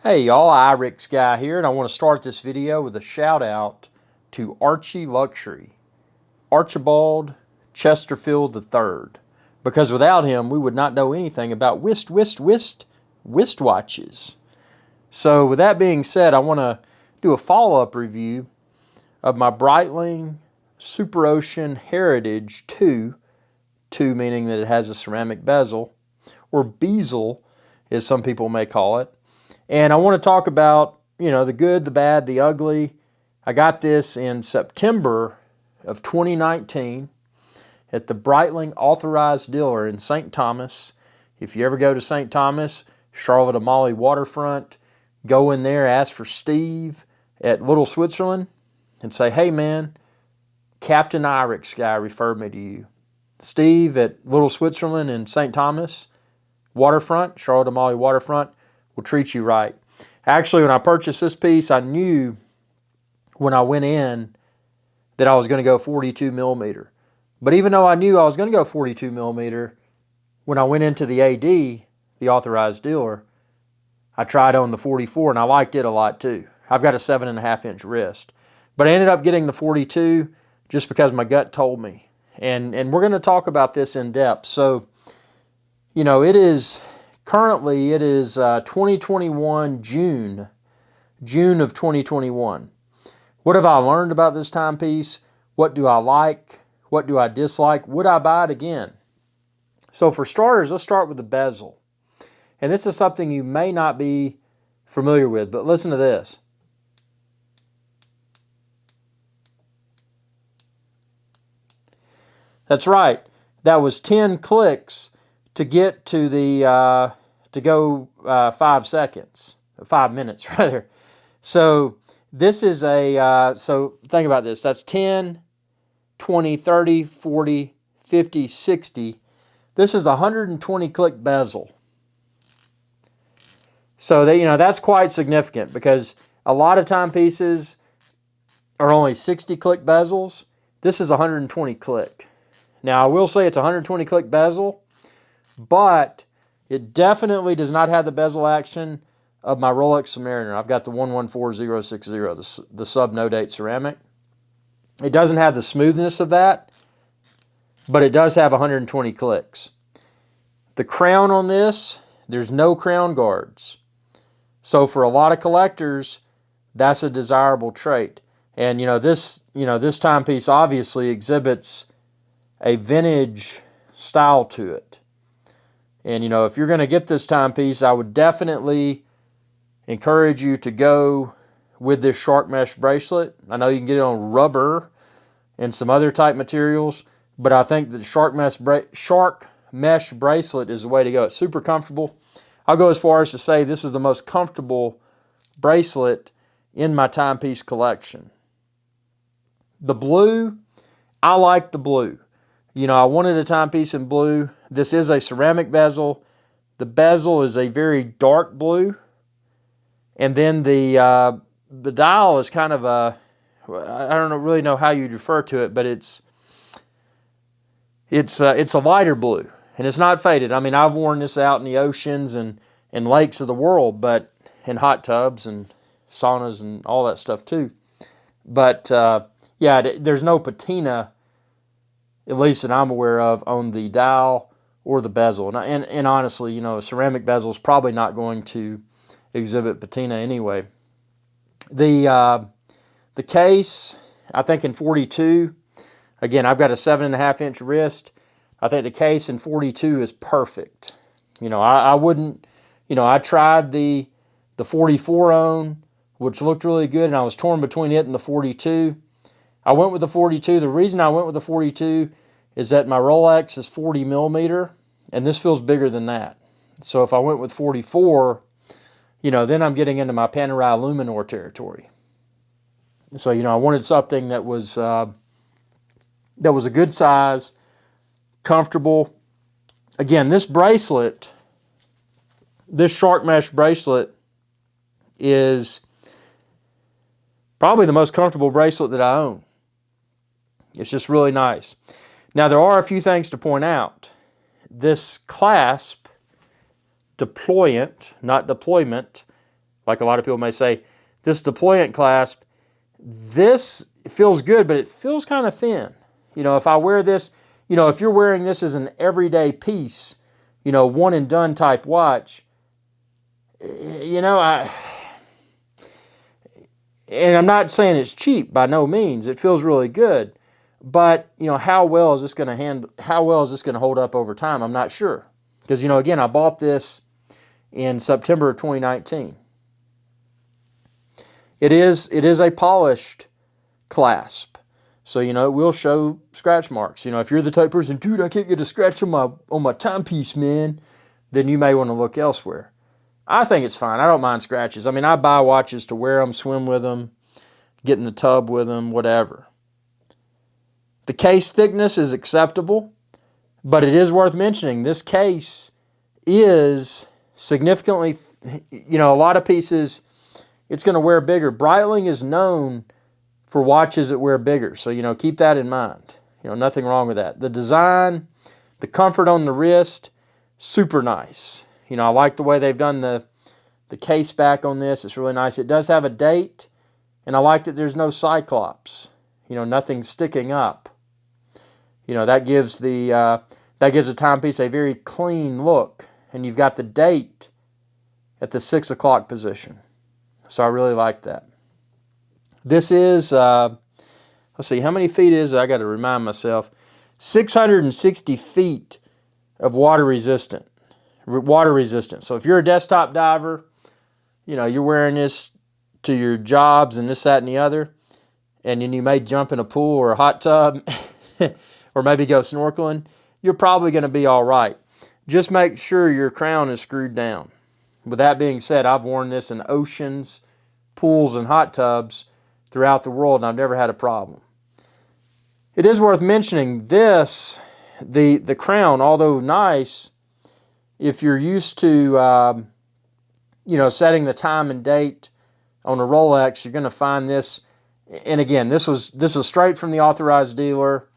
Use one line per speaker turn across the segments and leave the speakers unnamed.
Hey y'all, IRIX Guy here, and I want to start this video with a shout out to Archie Luxury, Archibald Chesterfield III, because without him we would not know anything about wristwatches. So with that being said, I want to do a follow-up review of my Breitling SuperOcean Heritage II, meaning that it has a ceramic bezel, or Bezel as some people may call it. And I want to talk about, the good, the bad, the ugly. I got this in September of 2019 at the Breitling authorized dealer in St. Thomas. If you ever go to St. Thomas, Charlotte Amalie waterfront, go in there, ask for Steve at Little Switzerland and say, hey man, Captain IRIX Guy referred me to you. Steve at Little Switzerland in St. Thomas waterfront, Charlotte Amalie waterfront, will treat you right. Actually, when I purchased this piece, I knew when I went in that I was going to go 42 millimeter. But even though I knew I was going to go 42 millimeter, when I went into the AD, the authorized dealer, I tried on the 44 and I liked it a lot too. I've got a 7.5-inch wrist. But I ended up getting the 42 just because my gut told me. And we're going to talk about this in depth. So, currently, it is 2021, June of 2021. What have I learned about this timepiece? What do I like? What do I dislike? Would I buy it again? So for starters, let's start with the bezel. And this is something you may not be familiar with, but listen to this. That's right. That was 10 clicks to get to the, to go 5 seconds, 5 minutes rather. So this is so think about this. That's 10, 20, 30, 40, 50, 60. This is a 120 click bezel. So that's quite significant because a lot of timepieces are only 60 click bezels. This is 120 click. Now I will say it's a 120 click bezel, but it definitely does not have the bezel action of my Rolex Submariner. I've got the 114060, the sub no date ceramic. It doesn't have the smoothness of that, but it does have 120 clicks. The crown on this, there's no crown guards. So for a lot of collectors, that's a desirable trait. And this timepiece obviously exhibits a vintage style to it. And if you're going to get this timepiece, I would definitely encourage you to go with this shark mesh bracelet. I know you can get it on rubber and some other type materials, but I think the shark mesh bracelet is the way to go. It's super comfortable. I'll go as far as to say this is the most comfortable bracelet in my timepiece collection. The blue, I like the blue. I wanted a timepiece in blue. This is a ceramic bezel. The bezel is a very dark blue. And then the dial is kind of a, I don't really know how you'd refer to it, but it's a lighter blue. And it's not faded. I mean, I've worn this out in the oceans and lakes of the world, but in hot tubs and saunas and all that stuff too. But yeah, there's no patina, at least that I'm aware of, on the dial or the bezel. And honestly, a ceramic bezel is probably not going to exhibit patina anyway. The case, I think in 42, again, I've got a 7.5-inch wrist. I think the case in 42 is perfect. I wouldn't, I tried the 44 on, which looked really good, and I was torn between it and the 42. I went with the 42. The reason I went with the 42 is that my Rolex is 40 millimeter, and this feels bigger than that. So if I went with 44, then I'm getting into my Panerai Luminor territory. So, I wanted something that was a good size, comfortable. Again, this bracelet, this shark mesh bracelet, is probably the most comfortable bracelet that I own. It's just really nice. Now, there are a few things to point out. This clasp, deployant, not deployment, like a lot of people may say, this deployant clasp, this feels good, but it feels kind of thin. You know, if I wear this, you know, if you're wearing this as an everyday piece, you know, one and done type watch, you know, and I'm not saying it's cheap by no means. It feels really good. But, you know, how well is this going to hold up over time? I'm not sure. Because, you know, again, I bought this in September of 2019. It is a polished clasp. So, you know, it will show scratch marks. You know, if you're the type of person, dude, I can't get a scratch on my timepiece, man, then you may want to look elsewhere. I think it's fine. I don't mind scratches. I mean, I buy watches to wear them, swim with them, get in the tub with them, whatever. The case thickness is acceptable, but it is worth mentioning this case is significantly, you know, a lot of pieces, it's going to wear bigger. Breitling is known for watches that wear bigger, so, you know, keep that in mind. You know, nothing wrong with that. The design, the comfort on the wrist, super nice. You know, I like the way they've done the case back on this. It's really nice. It does have a date, and I like that there's no cyclops. You know, nothing sticking up. You know, that gives the timepiece a very clean look. And you've got the date at the 6 o'clock position. So I really like that. This is, let's see, how many feet is it? I got to remind myself. 660 feet of water resistant. So if you're a desktop diver, you know, you're wearing this to your jobs and this, that, and the other, and then you may jump in a pool or a hot tub or maybe go snorkeling, you're probably going to be all right. Just make sure your crown is screwed down. With that being said, I've worn this in oceans, pools, and hot tubs throughout the world, and I've never had a problem. It is worth mentioning this, the crown, although nice, if you're used to, you know, setting the time and date on a Rolex, you're going to find this. And again, this was straight from the authorized dealer.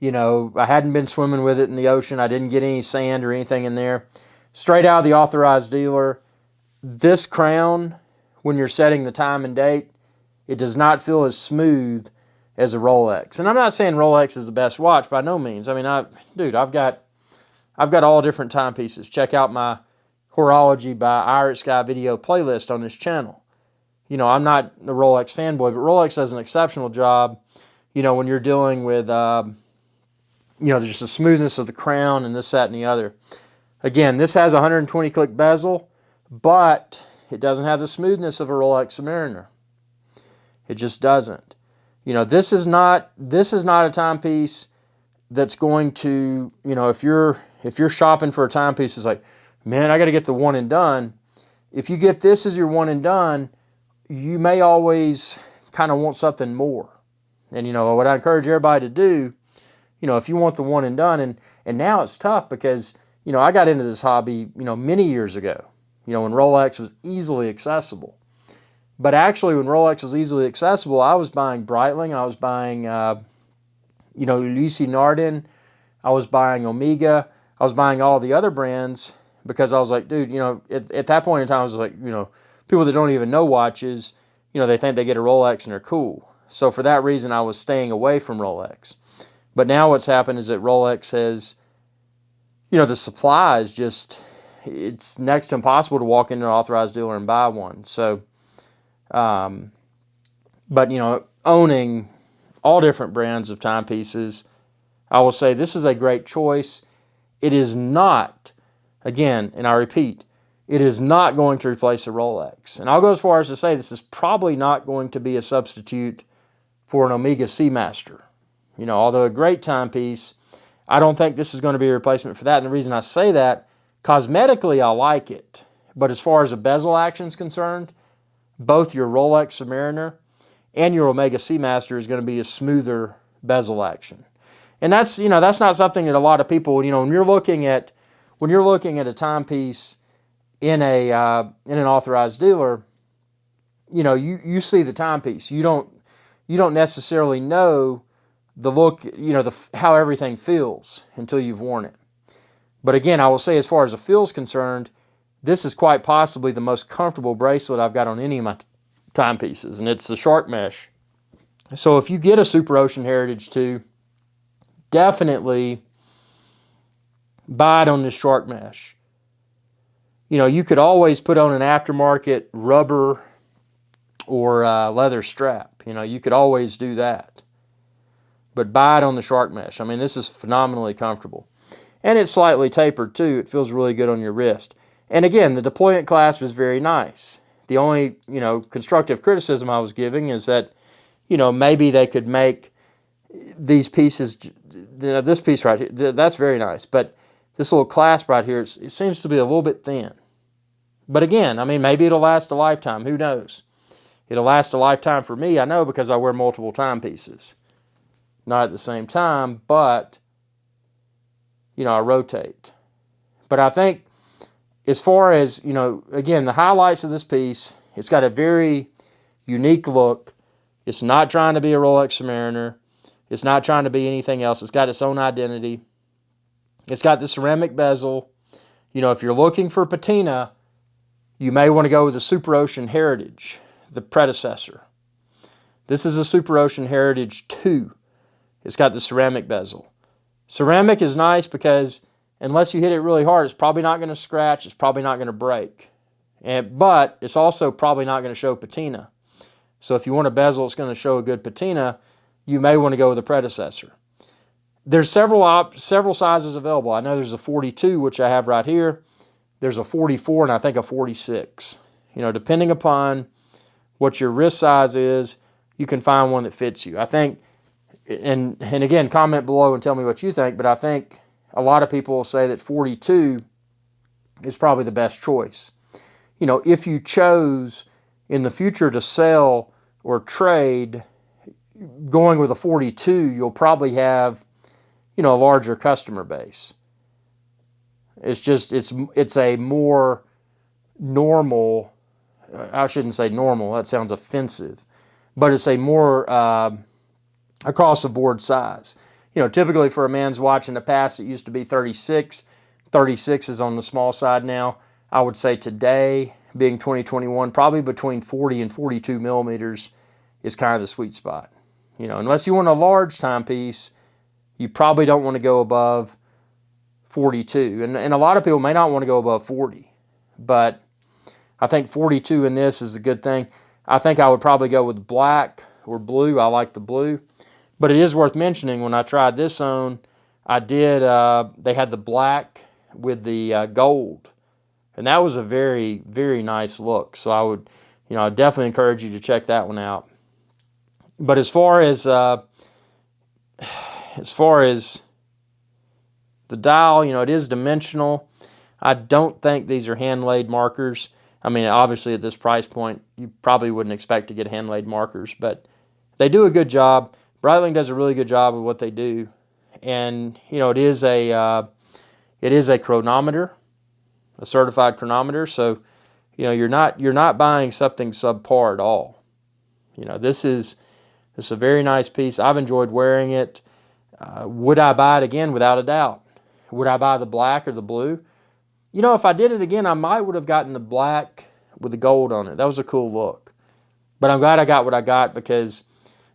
You know, I hadn't been swimming with it in the ocean. I didn't get any sand or anything in there. Straight out of the authorized dealer. This crown, when you're setting the time and date, it does not feel as smooth as a Rolex. And I'm not saying Rolex is the best watch by no means. I mean, I've got all different timepieces. Check out my Horology by Irish Guy video playlist on this channel. You know, I'm not a Rolex fanboy, but Rolex does an exceptional job, you know, when you're dealing with, you know, just the smoothness of the crown and this, that, and the other. Again, this has a 120 click bezel, but it doesn't have the smoothness of a Rolex Submariner. It just doesn't. You know, this is not a timepiece that's going to, you know, if you're shopping for a timepiece, it's like, man, I got to get the one and done. If you get this as your one and done, you may always kind of want something more. And, you know, what I encourage everybody to do, you know, if you want the one and done, and now it's tough because, you know, I got into this hobby, you know, many years ago, you know, when Rolex was easily accessible. But actually, when Rolex was easily accessible, I was buying Breitling, I was buying, you know, Lucy Nardin, I was buying Omega, I was buying all the other brands because I was like, dude, you know, at that point in time, I was like, you know, people that don't even know watches, you know, they think they get a Rolex and they're cool. So for that reason, I was staying away from Rolex. But now what's happened is that Rolex has, you know, the supply is just, it's next to impossible to walk into an authorized dealer and buy one. So, but, you know, owning all different brands of timepieces, I will say this is a great choice. It is not, again, and I repeat, it is not going to replace a Rolex. And I'll go as far as to say this is probably not going to be a substitute for an Omega SeaMaster. You know, although a great timepiece, I don't think this is going to be a replacement for that. And the reason I say that, cosmetically, I like it. But as far as a bezel action is concerned, both your Rolex Submariner and your Omega SeaMaster is going to be a smoother bezel action. And that's, you know, that's not something that a lot of people, you know, when you're looking at a timepiece in an authorized dealer, you know, you see the timepiece. You don't necessarily know the look, you know, how everything feels until you've worn it. But again, I will say as far as the feel's concerned, this is quite possibly the most comfortable bracelet I've got on any of my timepieces, and it's the shark mesh. So if you get a SuperOcean Heritage II, definitely buy it on this shark mesh. You know, you could always put on an aftermarket rubber or leather strap. You know, you could always do that. But buy it on the shark mesh. I mean, this is phenomenally comfortable. And it's slightly tapered too. It feels really good on your wrist. And again, the deployment clasp is very nice. The only, you know, constructive criticism I was giving is that, you know, maybe they could make these pieces, this piece right here, that's very nice. But this little clasp right here, it seems to be a little bit thin. But again, I mean, maybe it'll last a lifetime. Who knows? It'll last a lifetime for me, I know, because I wear multiple timepieces. Not at the same time, but, you know, I rotate. But I think as far as, you know, again, the highlights of this piece, it's got a very unique look. It's not trying to be a Rolex Submariner. It's not trying to be anything else. It's got its own identity. It's got the ceramic bezel. You know, if you're looking for patina, you may want to go with the SuperOcean Heritage, the predecessor. This is the SuperOcean Heritage II. It's got the ceramic bezel. Ceramic is nice because unless you hit it really hard, it's probably not going to scratch. It's probably not going to break. But it's also probably not going to show patina. So if you want a bezel that's going to show a good patina, you may want to go with the predecessor. There's several sizes available. I know there's a 42, which I have right here. There's a 44 and I think a 46. You know, depending upon what your wrist size is, you can find one that fits you. I think, and again, comment below and tell me what you think, but I think a lot of people will say that 42 is probably the best choice. You know, if you chose in the future to sell or trade, going with a 42, you'll probably have, you know, a larger customer base. It's just, it's a more normal, I shouldn't say normal, that sounds offensive, but it's a more across the board size. You know, typically for a man's watch in the past, it used to be 36. 36 is on the small side now. I would say today, being 2021, probably between 40 and 42 millimeters is kind of the sweet spot. You know, unless you want a large timepiece, you probably don't want to go above 42. And a lot of people may not want to go above 40. But I think 42 in this is a good thing. I think I would probably go with black or blue. I like the blue. But it is worth mentioning, when I tried this on, I did, they had the black with the gold. And that was a very, very nice look. So I would, you know, I definitely encourage you to check that one out. But as far as the dial, you know, it is dimensional. I don't think these are hand-laid markers. I mean, obviously at this price point, you probably wouldn't expect to get hand-laid markers, but they do a good job. Breitling does a really good job of what they do. And, you know, it is a chronometer, a certified chronometer. So, you know, you're not buying something subpar at all. You know, this is a very nice piece. I've enjoyed wearing it. Would I buy it again? Without a doubt. Would I buy the black or the blue? You know, if I did it again, I might would have gotten the black with the gold on it. That was a cool look. But I'm glad I got what I got, because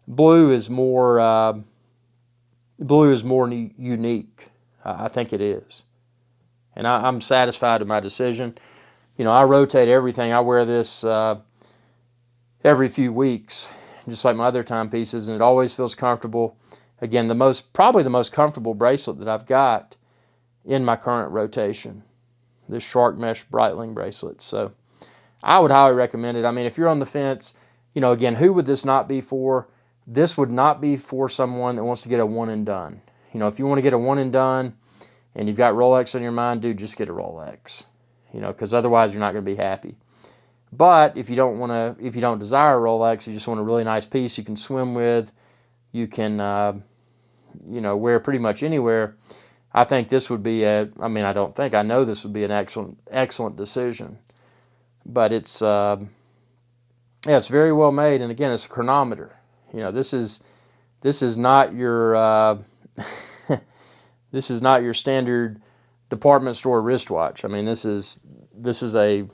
blue is more unique. I think it is. And I'm satisfied with my decision. You know, I rotate everything. I wear this every few weeks, just like my other timepieces, and it always feels comfortable. Again, probably the most comfortable bracelet that I've got in my current rotation, this shark mesh Breitling bracelet. So I would highly recommend it. I mean, if you're on the fence, you know, again, who would this not be for? This would not be for someone that wants to get a one and done. You know, if you want to get a one and done and you've got Rolex on your mind, dude, just get a Rolex. You know, because otherwise you're not going to be happy. But if you don't desire a Rolex, you just want a really nice piece you can swim with, you can, you know, wear pretty much anywhere. I think this would be I know this would be an excellent decision. But it's, it's very well made, and again, it's a chronometer. You know, this is not your, this is not your standard department store wristwatch. I mean, this is this is a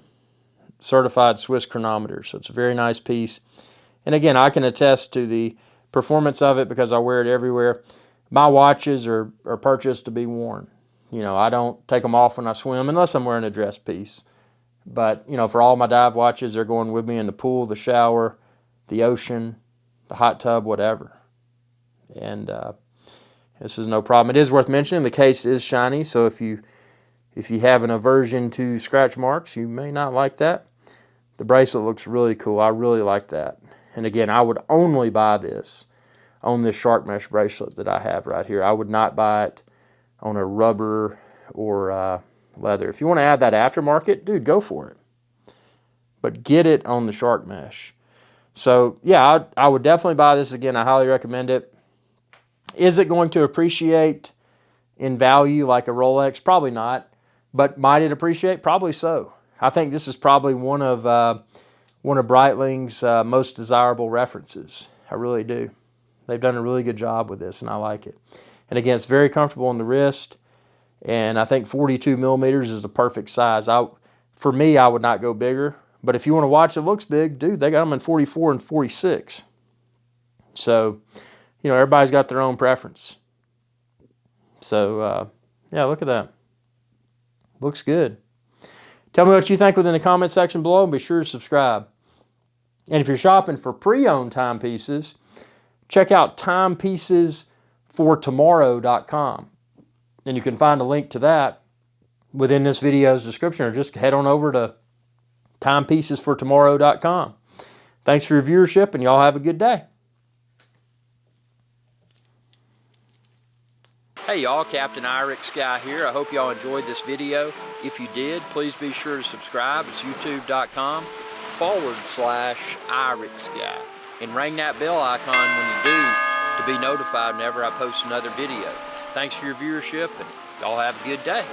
certified Swiss chronometer, so it's a very nice piece. And again, I can attest to the performance of it because I wear it everywhere. My watches are purchased to be worn. You know, I don't take them off when I swim unless I'm wearing a dress piece. But, you know, for all my dive watches, they're going with me in the pool, the shower, the ocean, the hot tub, whatever. And this is no problem. It is worth mentioning the case is shiny, so if you have an aversion to scratch marks, you may not like that. The bracelet looks really cool. I really like that. And again, I would only buy this on this shark mesh bracelet that I have right here. I would not buy it on a rubber or leather. If you want to add that aftermarket, dude, go for it. But get it on the shark mesh. So yeah, I would definitely buy this again. I highly recommend it. Is it going to appreciate in value like a Rolex? Probably not. But might it appreciate? Probably so. I think this is probably one of Breitling's most desirable references. I really do. They've done a really good job with this, and I like it. And again, it's very comfortable on the wrist, and I think 42 millimeters is the perfect size. For me, I would not go bigger, but if you want a watch that looks big, dude, they got them in 44 and 46. So, you know, everybody's got their own preference. So, yeah, look at that. Looks good. Tell me what you think within the comment section below, and be sure to subscribe. And if you're shopping for pre-owned timepieces, check out timepiecesfortomorrow.com. And you can find a link to that within this video's description, or just head on over to timepiecesfortomorrow.com. Thanks for your viewership, and y'all have a good day. Hey y'all, Captain Irix Guy here. I hope y'all enjoyed this video. If you did, please be sure to subscribe. It's youtube.com/Irix Guy. And ring that bell icon when you do to be notified whenever I post another video. Thanks for your viewership, and y'all have a good day.